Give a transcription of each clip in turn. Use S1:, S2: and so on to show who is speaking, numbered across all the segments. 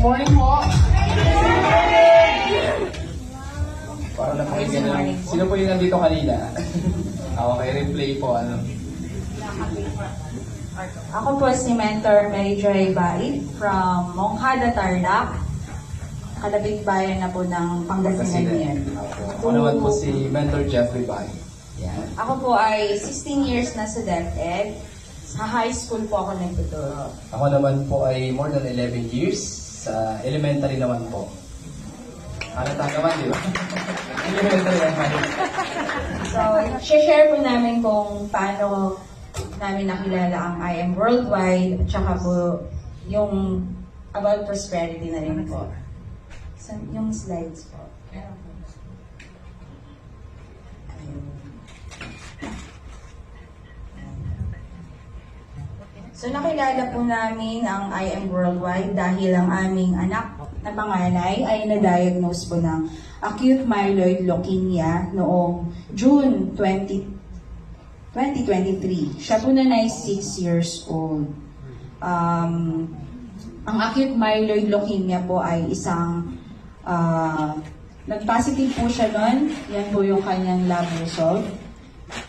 S1: morning po. Para na pakinggan lang. Sino po yung nandito kanina? Okay, replay po. Ano?
S2: Ako po si Mentor Mary Joy Bait from Monghada, Tarlac. Kalabing bayan na po ng Pangasinan yan.
S1: Ako naman po si Mentor Jeffrey Bay. Yan.
S2: Ako po ay 16 years na sa DepEd. Sa high school po ako nagtuturo.
S1: Ako naman po ay more than 11 years sa elementary naman po. Halata naman, di ba? Elementary naman.
S2: So, share po namin kung paano namin nakilala ang I Am Worldwide at saka po yung about prosperity na rin po. So, yung slides po. So, nakilala po namin ang I Am Worldwide dahil ang aming anak na panganay ay na-diagnose po ng acute myeloid leukemia noong June 2023. Siya po na 6 years old. Ang acute myeloid leukemia po ay isang nag-positive po siya noon. Yan po yung kanyang lab result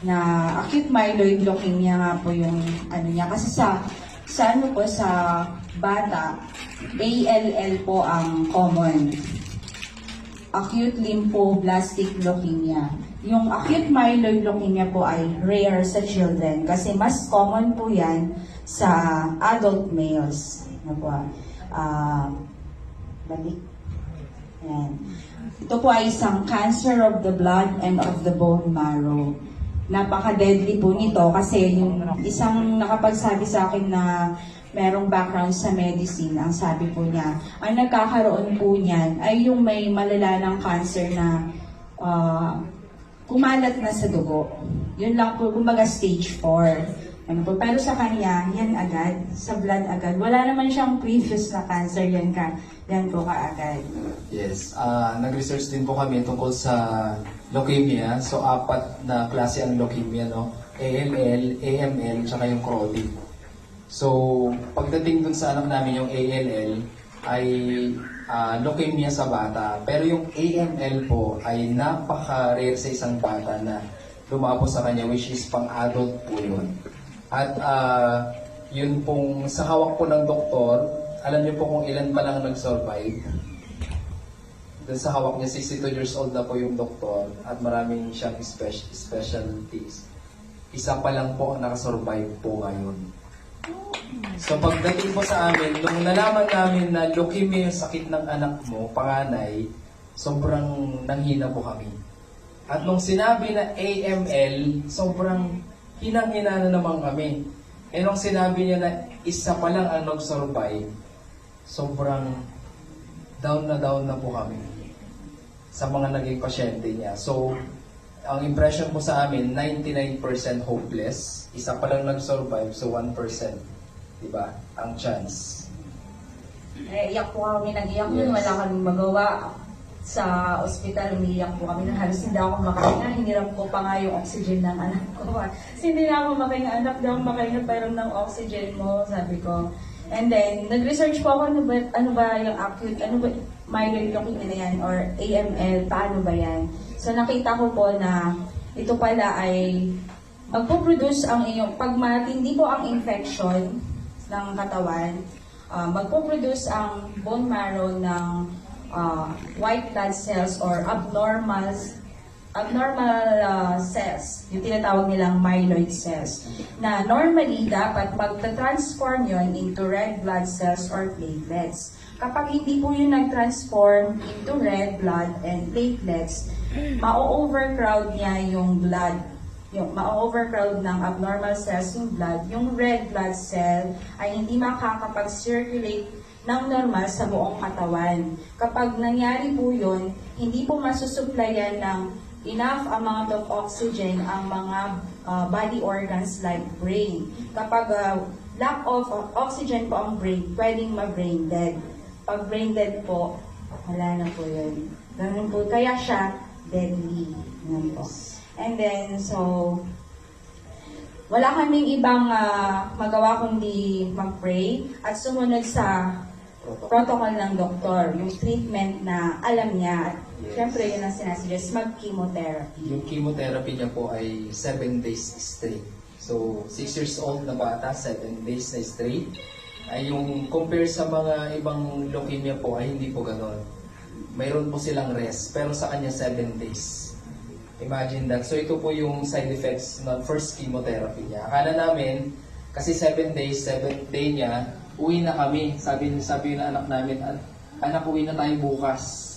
S2: na acute myeloid leukemia nga po yung ano niya. Kasi sa ano po, sa bata, ALL po ang common. Acute lymphoblastic leukemia. Yung acute myeloid leukemia po ay rare sa children kasi mas common po yan sa adult males. Ano po, balik. Ayan. Ito po ay isang cancer of the blood and of the bone marrow. Napaka-deadly po nito kasi yung isang nakapagsabi sa akin na merong background sa medicine, ang sabi po niya, ang nagkakaroon po niyan ay yung may malala ng cancer na kumalat na sa dugo. Yun lang po, kumbaga stage 4. Ano po, pero sa kanya, yan agad, sa blood agad. Wala naman siyang previous na cancer, yan po kaagad.
S1: Yes, nag-research din po kami tungkol sa leukemia. So, 4 na klase ang leukemia, no? ALL, AML, tsaka yung Crowley. So, pagdating dun sa anak namin, yung ALL ay leukemia sa bata. Pero yung AML po ay napaka-rare sa isang bata na lumabo sa kanya, which is pang-adult po yun. At yun pong sa hawak po ng doktor, alam niyo po kung ilan pa lang nag-survive. Doon sa hawak niya, 62 years old na po yung doktor at maraming siyang specialties. Isa pa lang po ang nakasurvive po ngayon. So pagdating po sa amin, nung nalaman namin na leukemia yung sakit ng anak mo, panganay, sobrang nanghina po kami. At nung sinabi na AML, sobrang hinang-hina na naman kami. Eh nung sinabi niya na isa pa lang ang nag-survive, sobrang down na po kami sa mga naging pasyente niya. So, ang impression po sa amin, 99% hopeless. Isa pa lang nag-survive, so 1%. Diba? Ang chance.
S2: Iyak po kami, nag-iyak yun, wala kaming magawa. Sa ospital, umiiyak po kami na halos hindi ako makahinga. Hiniram ko pa nga yung oxygen ng anak ko. Kasi hindi na ako makahinga, anak daw makahinga pero ng oxygen mo, sabi ko. And then, nag-research po ako, ano ba yung acute, ano ba, myeloid leukemia na yan, or AML, paano ba yan? So, nakita ko po na ito pala ay magpo-produce ang iyong, pag matindi po ang infection ng katawan, magpo-produce ang bone marrow ng white blood cells or abnormal cells, yung tinatawag nilang myeloid cells, na normally dapat magta-transform yon into red blood cells or platelets. Kapag hindi po yun nag-transform into red blood and platelets, ma-overcrowd niya yung blood, yung ma-overcrowd ng abnormal cells yung blood, yung red blood cell ay hindi makakapag-circulate ng normal sa buong katawan. Kapag nangyari po yun, hindi po masusuplayan ng enough amount of oxygen ang mga body organs like brain. Kapag lack of oxygen po ang brain, pwedeng ma-brain dead. Pag brain dead po, wala na po yun. Ganun po, kaya siya deadly. Ganun po. And then, so, wala kaming ibang magawa kundi mag-pray at sumunod sa protocol ng doktor, yung treatment na alam niya. At
S1: Yes.
S2: syempre, yun ang sinasuggest, mag-chemotherapy.
S1: Yung chemotherapy niya po ay 7 days straight. So, 6 years old na bata, 7 days na straight. Ay yung compare sa mga ibang leukemia po ay hindi po ganon. Mayroon po silang rest, pero sa kanya 7 days. Imagine that. So ito po yung side effects ng first chemotherapy niya. Akala namin, kasi 7 days, 7th day niya, uwi na kami. Sabi ng anak namin, anak, uwi na tayo bukas.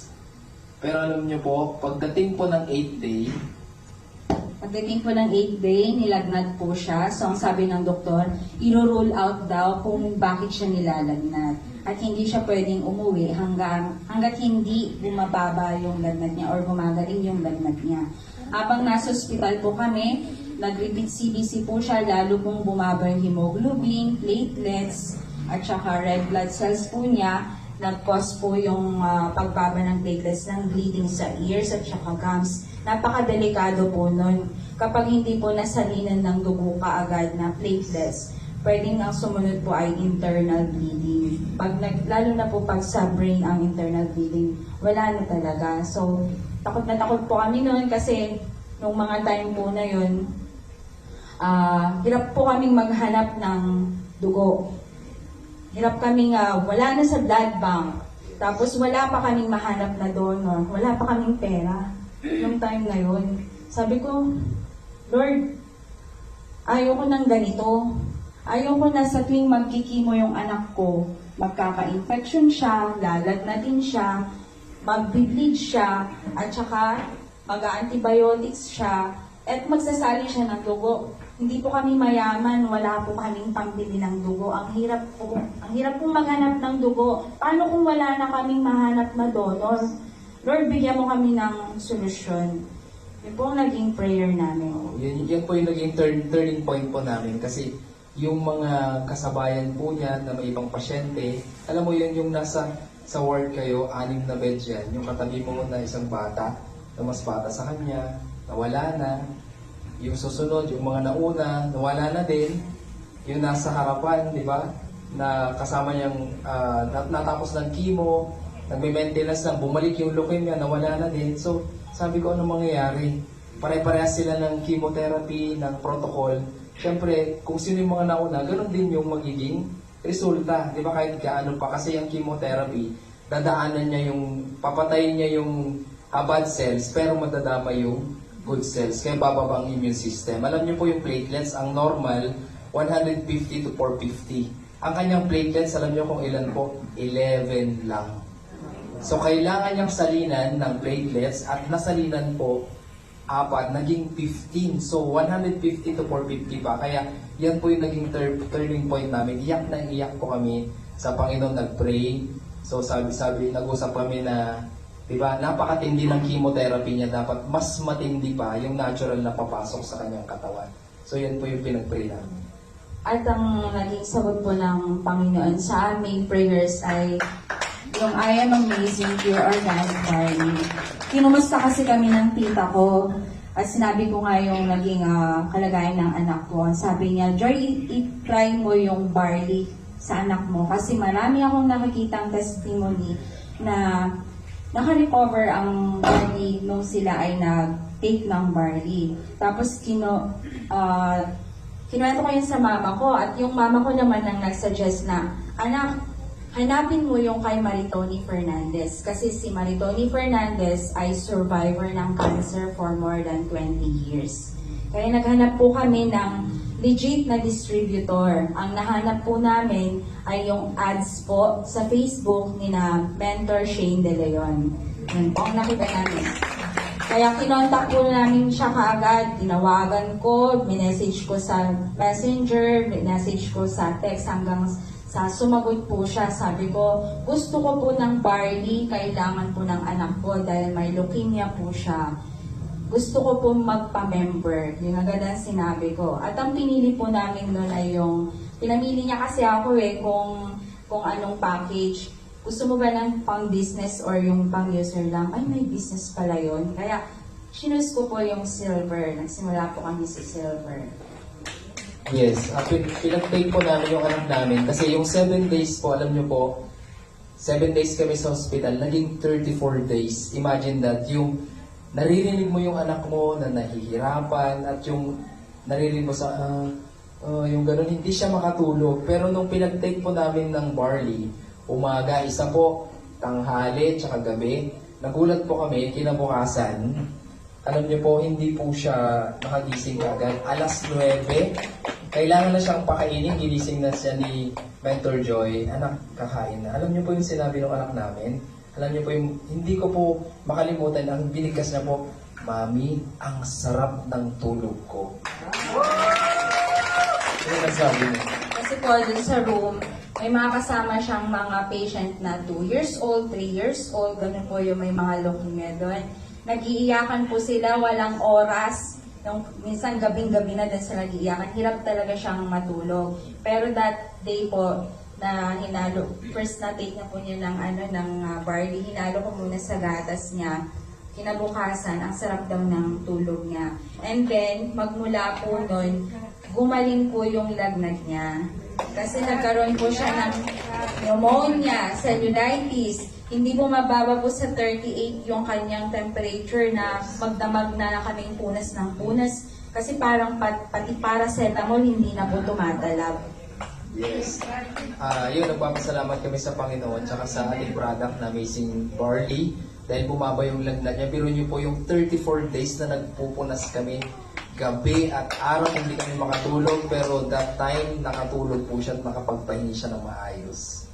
S1: Pero alam niyo po, pagdating po ng 8th day,
S2: Pagdating po ng 8th day, nilagnat po siya. So, ang sabi ng doktor, iro-rule out daw kung bakit siya nilalagnat. At hindi siya pwedeng umuwi hanggat hindi bumababa yung lagnat niya or gumagaling yung lagnat niya. Habang nasa ospital po kami, nag-repeat CBC po siya, lalo pong bumaba yung hemoglobin, platelets, at saka red blood cells po niya. Nag-cause po yung pagbaba ng platelets ng bleeding sa ears at saka gums. Napakadelikado po nun. Kapag hindi po nasalinan ng dugo kaagad na platelets, pwedeng ang sumunod po ay internal bleeding. Lalo na po pag sa brain ang internal bleeding, wala na talaga. So, takot na takot po kami noon kasi nung mga time po na yun, hirap po kaming maghanap ng dugo. Hirap kaming wala na sa blood bank. Tapos wala pa kaming mahanap na donor. Wala pa kaming pera. Yung time na yun. Sabi ko, Lord, ayoko ng ganito. Ayoko na sa tuwing magkikimo yung anak ko, magkaka-infection siya, lalagnatin siya, mag-bleed siya, at saka mag-antibiotics siya, at magsasali siya ng dugo. Hindi po kami mayaman, wala po kaming pambili ng dugo. Ang hirap pong maghanap ng dugo. Paano kung wala na kaming mahanap na donor? Lord, bigyan mo kami ng solusyon. Yun po ang naging prayer namin.
S1: yan po yung naging turning point po namin kasi yung mga kasabayan po niya na may ibang pasyente, alam mo yun yung nasa sa ward kayo, 6 na bed yan, yung katabi mo na isang bata, na mas bata sa kanya, nawala na, yung susunod, yung mga nauna, nawala na din, yung nasa harapan, di ba, na kasama niyang natapos ng chemo, nagme-maintenance lang, bumalik yung leukemia, nawala na din. So, sabi ko, ano mangyayari? Pare-parehas sila ng chemotherapy, ng protocol. Siyempre, kung sino yung mga nauna, ganun din yung magiging resulta. Di ba kahit gaano pa, kasi yung chemotherapy, dadaanan niya yung, papatayin niya yung bad cells, pero madadama yung good cells. Kaya bababa ang immune system. Alam niyo po yung platelets, ang normal, 150 to 450. Ang kanyang platelets, alam niyo kung ilan po? 11 lang. So, kailangan niyang salinan ng platelets at nasalinan po 4, naging 15. So, 150 to 450 pa. Kaya, yan po yung naging turning point namin. Iyak na iyak po kami sa Panginoon, nag-pray. So, sabi, nag-usap kami na, di ba, napakatindi ng chemotherapy niya. Dapat mas matindi pa yung natural na papasok sa kanyang katawan. So, yan po yung pinag-pray namin.
S2: At ang naging sagot po ng Panginoon sa aming prayers ay yung I am amazing, pure organic barley. Kinumusta kasi kami ng tita ko at sinabi ko nga yung naging kalagayan ng anak ko. Sabi niya, Joy, i-try mo yung barley sa anak mo kasi marami akong nakikitang testimony na naka-recover ang barley nung sila ay nag-take ng barley. Tapos kinuwento ko yun sa mama ko at yung mama ko naman ang nag-suggest na, anak, hanapin mo yung kay Maritoni Fernandez kasi si Maritoni Fernandez ay survivor ng cancer for more than 20 years. Kaya naghanap po kami ng legit na distributor. Ang nahanap po namin ay yung ads po sa Facebook ni na Mentor Shane De Leon. Yun po ang nakita namin. Kaya kinontak po namin siya kaagad, tinawagan ko, minessage ko sa messenger, minessage ko sa text hanggang sa sumagot po siya. Sabi ko, gusto ko po ng barley, kailangan po ng anak ko dahil may leukemia po siya. Gusto ko po magpa-member. Yung agad ang sinabi ko. At ang pinili po namin noon ay yung, pinamili niya kasi ako kung anong package. Gusto mo ba ng pang-business or yung pang-user lang? Ay, may business pala yun. Kaya, sinus ko po yung silver. Nagsimula po kami sa silver.
S1: Yes, pinag-take po namin yung anak namin kasi yung 7 days po, alam nyo po, 7 days kami sa hospital, naging 34 days. Imagine that, yung naririnig mo yung anak mo na nahihirapan at yung naririnig mo sa, yung ganun, hindi siya makatulog. Pero nung pinag-take po namin ng barley, umaga, isa po, tanghali, tsaka gabi, nagulat po kami, kinabukasan, alam niyo po, hindi po siya nakagising agad. Alas 9, kailangan na siyang pakainin, ginising na siya ni Mentor Joy, anak, kakain na. Alam niyo po yung sinabi ng anak namin? Alam niyo po yung, hindi ko po makalimutan, ang binigkas niya po, Mami, ang sarap ng tulog ko. Ano nasabi niya?
S2: Kasi po, dun sa room, may mga kasama siyang mga patient na 2 years old, 3 years old, ganun po yung may mga leukemia doon. Nag-iiyakan po sila, walang oras. Yung, minsan gabing-gabi na din sila nag-iiyakan. Hirap talaga siyang matulog. Pero that day po, na hinalo, first na take na po niya ng barley, hinalo ko muna sa gatas niya. Kinabukasan, ang sarap daw ng tulog niya. And then, magmula po nun, gumaling po yung lagnat niya. Kasi nagkaroon po siya ng pneumonia, cellulitis. Hindi po mababa po sa 38 yung kanyang temperature na magdamag na kaming punas ng punas. Kasi parang pati paracetamol hindi na po tumatalab.
S1: Yes. Yun, nagpapasalamat kami sa Panginoon tsaka sa ating product na Amazing Barley dahil bumaba yung lagnat niya. Pero niyo po yung 34 days na nagpupunas kami gabi at araw hindi kami makatulog pero that time nakatulog po siya at nakapagpahingi siya ng maayos.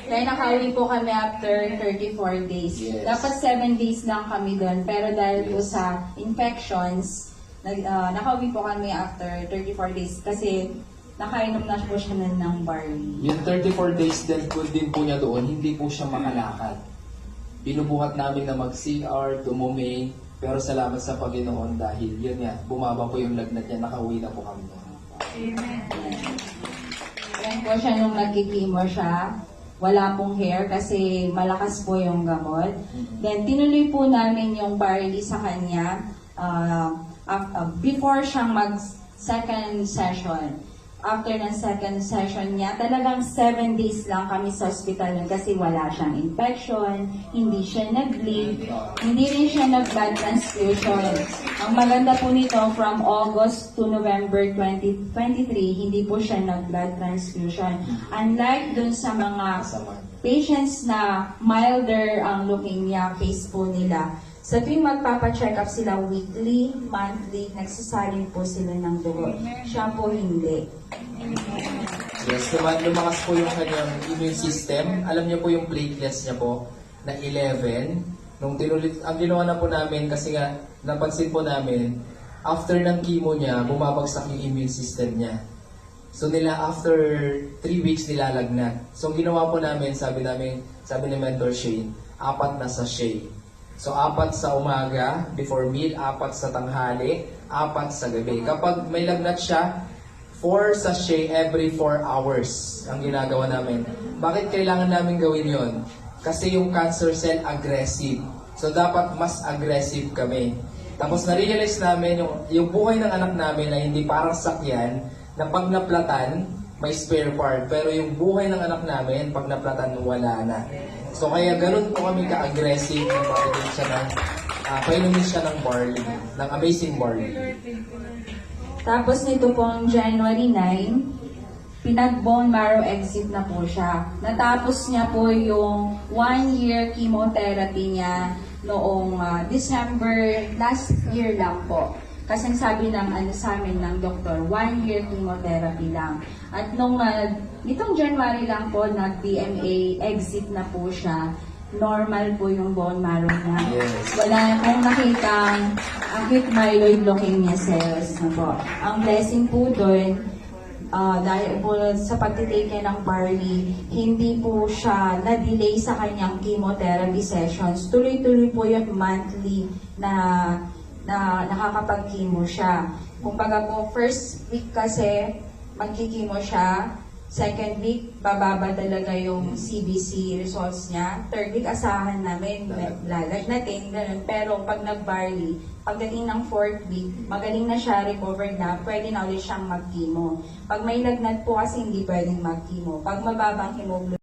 S2: Dahil nakauwi po kami after 34 days.
S1: Yes.
S2: Dapat 7 days lang kami doon. Pero dahil po sa infections, nakauwi po kami after 34 days kasi nakainom na po siya ng barley.
S1: Yung 34 days din po niya doon, hindi po siya makalakad. Binubuhat namin na mag-CR, tumumi, pero salamat sa Panginoon dahil yun nga, bumaba po yung lagnat niya, nakauwi na po kami doon.
S2: Yan po siya nung nagkikimo siya. Wala pong hair kasi malakas po yung gamot. Then tinuloy po namin yung barley sa kanya before siyang mag-second session. After ng second session niya, talagang 7 days lang kami sa hospital nun kasi wala siyang infection, hindi siya nag-bleed, hindi rin siya nag-blood transfusion. Ang maganda po nito, from August to November 2023, hindi po siya nag-blood transfusion. Unlike dun sa mga patients na milder ang leukemia case po nila, sa tuwing magpapacheck up sila weekly, monthly, nagsasalin po sila ng dugo. Siya po hindi.
S1: Yes, lumakas po yung kanyang immune system. Alam niyo po yung platelets niya po na 11. Nung tinulit, ang ginawa na po namin kasi nga napansin po namin, after ng chemo niya, bumabagsak yung immune system niya. So after 3 weeks nilalagnat. So ang ginawa po namin, sabi ni Mentor Shane, 4 na sachet. So 4 sa umaga, before meal, 4 sa tanghali, 4 sa gabi. Kapag may lagnat siya, 4 sachet every 4 hours ang ginagawa namin. Bakit kailangan namin gawin yon? Kasi yung cancer cell aggressive. So dapat mas aggressive kami. Tapos na-realize namin yung buhay ng anak namin na hindi parang sakyan, na pag naplatan, may spare part. Pero yung buhay ng anak namin, pag naplatan, wala na. So kaya ganun po kami ka-aggressive na painumin siya ng barley, ng Amazing Barley.
S2: Tapos nito pong January 9, pinag-bone marrow exit na po siya. Natapos niya po yung 1-year chemotherapy niya noong December last year lang po. Kasi ang sabi sa amin ng doktor, 1-year chemotherapy lang. At nitong January lang po, nag-BMA exit na po siya. Normal po yung bone marrow niya.
S1: Yes.
S2: Wala pong nakitang acute myeloid leukemia cells na po. Ang blessing po doon, dahil po sa pagtitake ng barley, hindi po siya na-delay sa kanyang chemotherapy sessions. Tuloy-tuloy po yung monthly na nakakapag-chemo siya. Kumbaga po, first week kasi magkikimo siya, second week, bababa talaga yung CBC results niya. Third week, asahan namin, lalagnatin, ganun. Pero pag nag-barley, pagdating ng fourth week, magaling na siya, recovered na, pwede na ulit siyang mag-chemo. Pag may lagnat po kasi hindi pwedeng mag-chemo. Pag mababang hemoglobin,